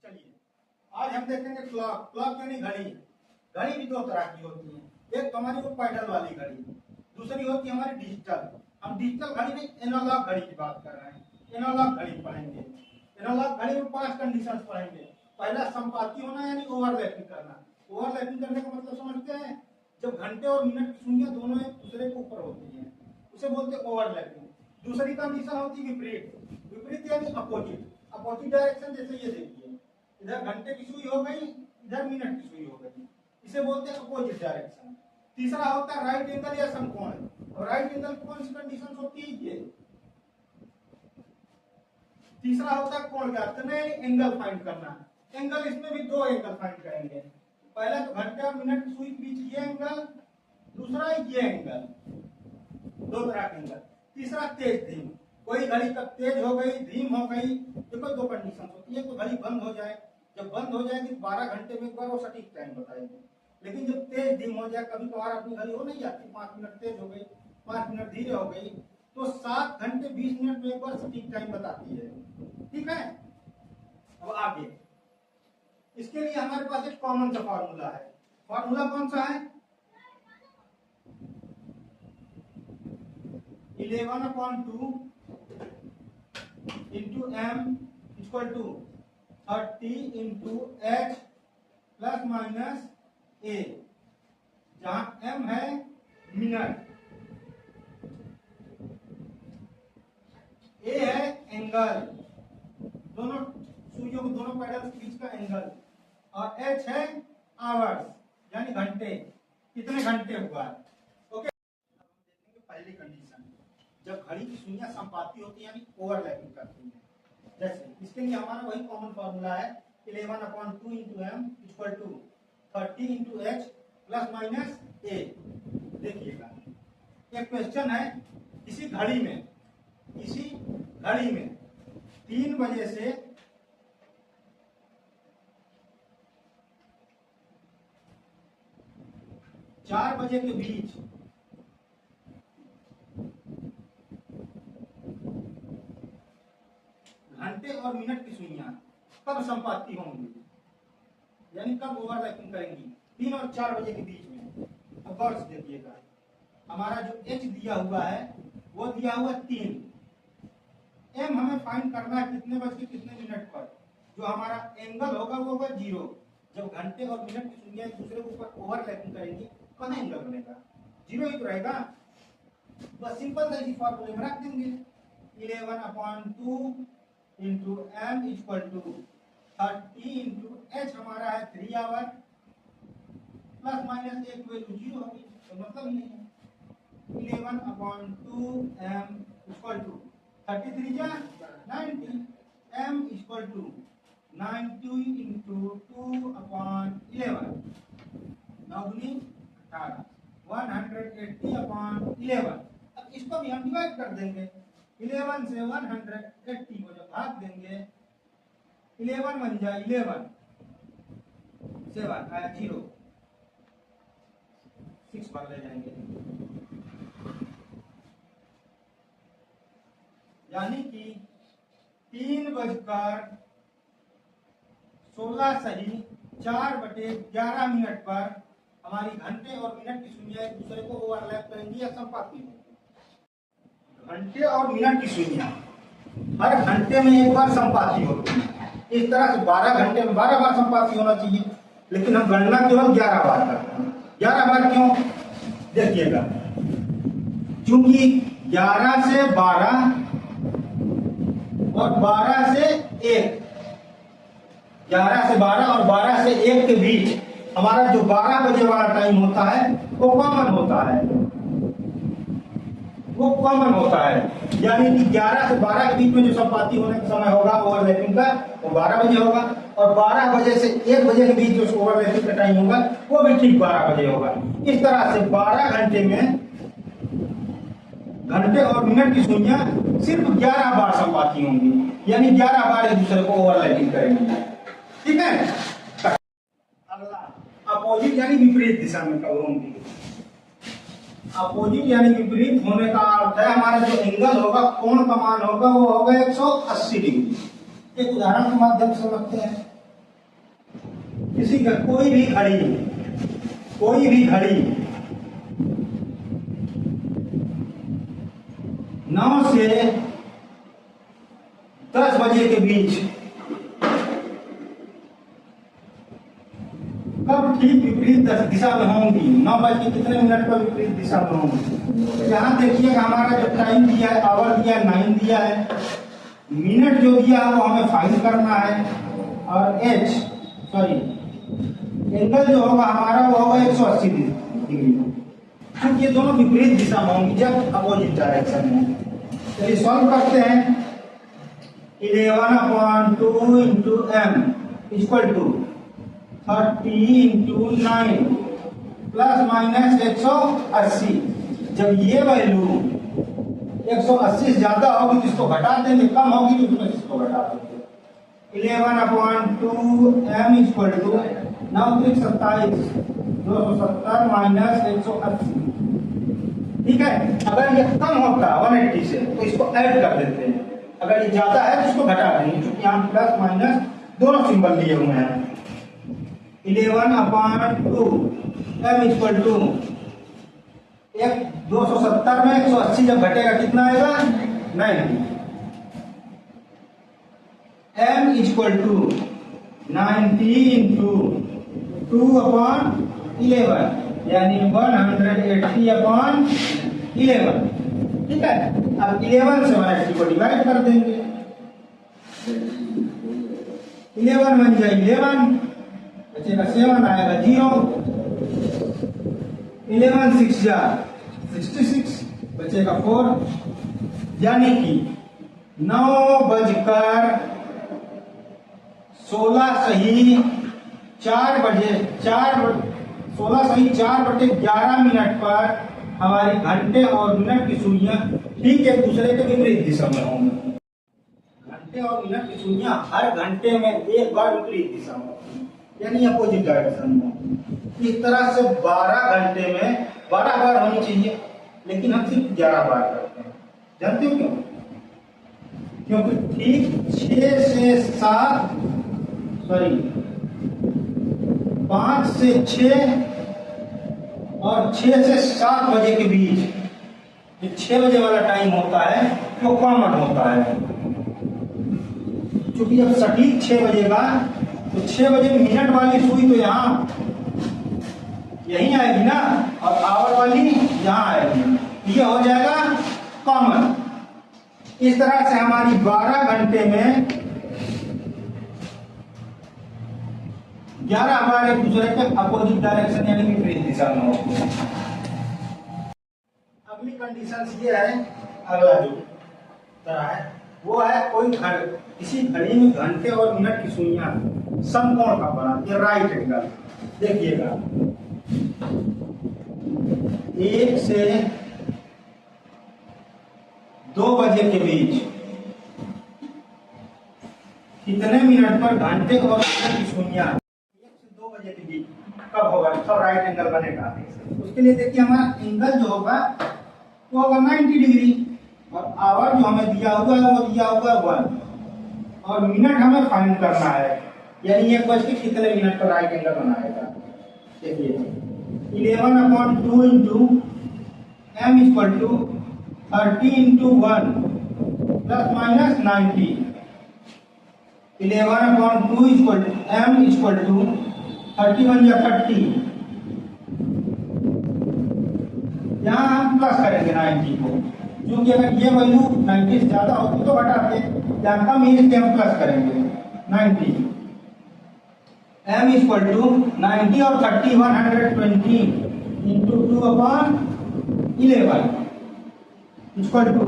चलिए आज हम देखेंगे क्लॉक। क्लॉक यानी घड़ी। घड़ी भी दो तरह की होती है, एक तो हमारी वो पैडल वाली घड़ी, दूसरी होती है हमारी डिजिटल। हम डिजिटल घड़ी में एनालॉग घड़ी की बात कर रहे हैं। एनालॉग घड़ी पढ़ेंगे। एनालॉग घड़ी में 5 कंडीशन पढ़ेंगे। पहला संपाती होना यानी ओवरलैपिंग करना। ओवरलैपिंग करने का मतलब समझते हैं, जब घंटे और मिनट की सुइयां दोनों एक दूसरे के ऊपर होती हैं उसे बोलते हैं ओवरलैपिंग। दूसरी कंडीशन होती है विपरीत। विपरीत यानी अपोजिट। अपोजिट डायरेक्शन, जैसे ये देखिए, इधर घंटे की सुई हो गई, इधर मिनट की सुई हो गई, इसे बोलते हैं अपोजिट डायरेक्शन। तीसरा होता है राइट एंगल या समकोण। और राइट एंगल कौन सी कंडीशन होती है ये। तीसरा होता है कोण ज्ञात करना यानी एंगल फाइंड करना। एंगल इसमें भी दो एंगल फाइंड करेंगे। पहला तो घंटे और मिनट की सुई के बीच ये एंगल, दूसरा ये एंगल, दो तरह के एंगल। तीसरा तेज धीम। कोई घड़ी कब तेज हो गई, धीम हो गई, देखो दो कंडीशन होती है। तो घड़ी बंद हो जाए, जब बंद हो जाएगी 12 घंटे में एक बार वो सटीक टाइम बताएगी। लेकिन जब तेज धीम हो जाए, कभी कभार अपनी घड़ी हो नहीं जाती, 5 मिनट तेज हो गई, 5 मिनट धीरे हो गई, तो 7 घंटे 20 मिनट में एक बार सटीक टाइम बताती है। ठीक है, अब आगे इसके लिए हमारे पास एक कॉमन सा फॉर्मूला है। फॉर्मूला कौन सा है? 11/2 into m equal to 30 into h plus minus a, जहां m है मिनट, a है एंगल, दोनों सुइयों के दोनों पैडल्स के बीच का एंगल, और h है आवर्स यानी घंटे, कितने घंटे हुआ। ओके, अब हम देखेंगे पहली कंडीशन, जब घड़ी की सुइयां संपाती होती है यानी ओवरलैपिंग करती हैं। जैसे इसके लिए हमारा वही कॉमन फॉर्मूला है 11/2 into m equal to 30 into h plus minus a। देखिएगा, एक क्वेश्चन है, इसी घड़ी में 3 बजे से 4 बजे के बीच घंटे और मिनट की सुइयां कब संपाती होंगी, यानी कब ओवरलैपिंग करेंगी, 3 और 4 बजे के बीच में। अब गौर से देखिएगा, हमारा जो h दिया हुआ है वो दिया हुआ 3, m हमें फाइंड करना है कितने बज के कितने मिनट पर। जो हमारा एंगल होगा वो होगा 0। जब घंटे और मिनट की सुइयां एक दूसरे के ऊपर ओवरलैपिंग करेंगी कहाँ एंगल बनेगा, 0 ही तो रहेगा। बस सिंपल सा इसी फॉर्मूले में रख देंगे 11/2 into m equal to 30 into h हमारा है 3 आवर प्लस माइनस एक वैल्यू 0 होगी, तो मतलब ही नहीं है। 11/2 m इक्वल टू 33 जा 90, m इक्वल टू 90 इंटू 2/11, 9 दूनी 18, 180/11। अब इसको भी हम डिवाइड कर देंगे, 11 से 180 को जब भाग देंगे, 11 बन जाए 11, 7 आया 0, 6 बार ले जाएंगे, यानी कि 3:16 सही 4/11 मिनट पर हमारी घंटे और मिनट की सुइयां एक दूसरे को ओवरलैप करेंगी या संपाती होंगी। घंटे और मिनट की सुइयां हर घंटे में एक बार संपाती होती है। इस तरह से 12 घंटे में 12 बार संपाती होना चाहिए, लेकिन हम गणना केवल 11 बार करते हैं। 11 बार क्यों, देखिएगा, क्योंकि 11 से 12 और 12 से 1, 11 से 12 और 12 से 1 के बीच हमारा जो 12 बजे वाला टाइम होता है वो कॉमन होता है, वो कॉमन होता है। यानी कि 11 से 12 के बीच में जो संपाती होने का समय होगा ओवरलैपिंग का, वो 12 बजे होगा, और 12 बजे से 1 बजे के बीच जो ओवरलैपिंग का टाइम होगा वो भी ठीक 12 बजे होगा। इस तरह से 12 घंटे में घंटे और मिनट की सुइयां सिर्फ 11 बार संपाती होंगी, यानी 11 बार एक दूसरे को ओवरलैपिंग करेंगे। ठीक है, अगला अपोजिट यानी विपरीत दिशा में कब होंगी। अपोजिट यानी विपरीत होने का अर्थ है हमारा जो एंगल होगा, कोण का मान होगा, वो होगा 180 डिग्री। एक उदाहरण के माध्यम से समझते हैं। किसी का कोई भी घड़ी 9 से 10 बजे के बीच कब ठीक विपरीत दिशा में होंगी, 9 बज के कितने मिनट पर विपरीत दिशा में होंगी। यहाँ देखिएगा हमारा जो टाइम दिया है, आवर दिया है, 9 दिया है, मिनट जो दिया है वो हमें फाइंड करना है, और एंगल जो होगा हमारा वो होगा 180 डिग्री, क्योंकि ये दोनों विपरीत दिशा में होंगी जब अपोजिट डायरेक्शन में। चलिए सॉल्व करते हैं। 11/2 into m equal to 30 into 9 plus minus 180। जब ये वैल्यू 180 से ज्यादा होगी तो इसको घटा देंगे, कम होगी तो इसको घटा देंगे। 11/2 m इक्वल टू 9×27 270 माइनस 180। ठीक है, अगर ये कम होता 180 से तो इसको ऐड कर देते हैं, अगर ये ज्यादा है तो इसको घटा देंगे, क्योंकि यहाँ प्लस माइनस दोनों सिंबल लिए हुए हैं। 11/2 m इक्वल टू 270 में 180 जब घटेगा कितना आएगा 90। m इक्वल टू 90 इंटू 2/11 यानी 180/11। ठीक है, अब 11 से 180 को डिवाइड कर देंगे, 11 बन जाए 11, बचेगा 7 आएगा 0, 11 6 जा 66 बचेगा 4, यानी कि 9:16 सही 4 बजे 16 सही 4/11 मिनट पर हमारी घंटे और मिनट की सुइयां ठीक एक दूसरे के विपरीत दिशा में होंगी। घंटे और मिनट की सुइयां हर घंटे में एक बार विपरीत दिशा में होंगी, यानी अपोजिट डायरेक्शन में। इस तरह से 12 घंटे में 12 बार होनी चाहिए, लेकिन हम सिर्फ 11 बार करते हैं। जानते हो क्यों? क्योंकि ठीक 5 से 6 और 6 से 7 बजे के बीच जो 6 बजे वाला टाइम होता है वो कॉमन होता है, क्योंकि जब सटीक 6 बजेगा तो 6 बजे मिनट वाली सुई तो यहाँ यहीं आएगी ना, और आवर वाली यहाँ आएगी, ये हो जाएगा कॉमन। इस तरह से हमारी 12 घंटे में 11 बार एक दूसरे के अपोजिट डायरेक्शन यानी विपरीत दिशा में होती है। अगली कंडीशन ये है, अगला जो तरह है वो है किसी घड़ी में घंटे और मिनट की सुइयां समकोण का बनाती है, राइट एंगल। देखिएगा 1 से 2 बजे के बीच कितने मिनट पर घंटे और मिनट की सुइयां 1 से 2 बजे के बीच कब होगा, तब राइट एंगल बनेगा। उसके लिए देखिए हमारा एंगल जो होगा वो होगा 90 डिग्री, और आवर जो हमें दिया हुआ है वो दिया हुआ है 1, और मिनट हमें फाइंड करना है, यानी 1 बज के कितने मिनट पर राइट एंगल बनाएगा। देखिए 11/2 into m equal to 30 into 1 plus minus 90। 11/2 equal to m equal to 31 या 30, यहाँ हम प्लस करेंगे 90 को, क्योंकि अगर ये वैल्यू 90 से ज्यादा होती तो घटाते, यहाँ कम ही इसलिए हम प्लस करेंगे 90। m इक्वल टू 90 और 30 120 इंटू 2/11 इक्वल टू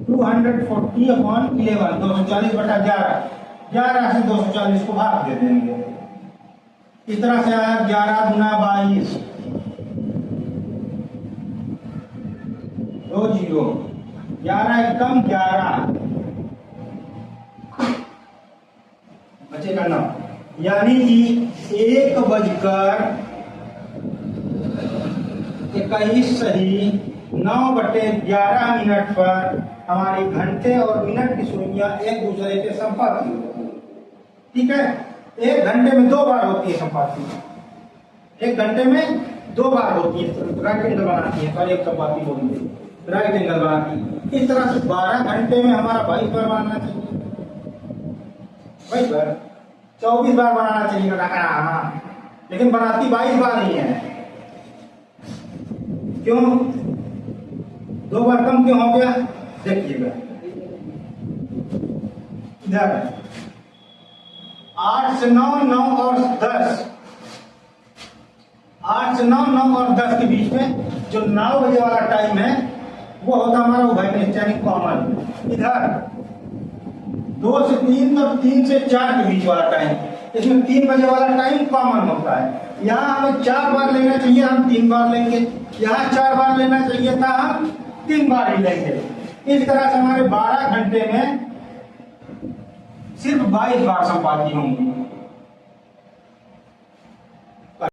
240/11, 240/11, 11 से 240 को भाग दे देंगे। इस तरह से आया 11 गुना 22, 2 0, 11 एकदम 11 बचेगा 9, यानी कि 1:21 सही 9/11 मिनट पर हमारी घंटे और मिनट की सुइयां एक दूसरे के संपर्क में होती है। ठीक है, 1 घंटे में 2 बार होती है संपाति, 1 घंटे में 2 बार होती है, राइट एंगल बनाती है, सॉरी एक संपाति बोली राइट एंगल बनाती है। इस तरह से 12 घंटे में हमारा 22 बार बनाना चाहिए, 22 बार, 24 बार बनाना चाहिए हाँ, लेकिन बनाती 22 बार नहीं है। क्यों 2 बार कम क्यों हो गया? देखिएगा इधर 8 से 9, 9 और 10, 8 से 9, 9 और 10 के बीच में जो 9 बजे वाला टाइम है वो होता हमारा उभयनिष्ठ यानी कॉमन। इधर 2 से 3 और 3 से 4 के बीच वाला टाइम, इसमें 3 बजे वाला टाइम कॉमन होता है। यहाँ हमें 4 बार लेना चाहिए, हम 3 बार लेंगे। यहाँ 4 बार लेना चाहिए था, हम 3 बार ही लेंगे। इस तरह से हमारे 12 घंटे में सिर्फ 22 बार संपाति होंगी।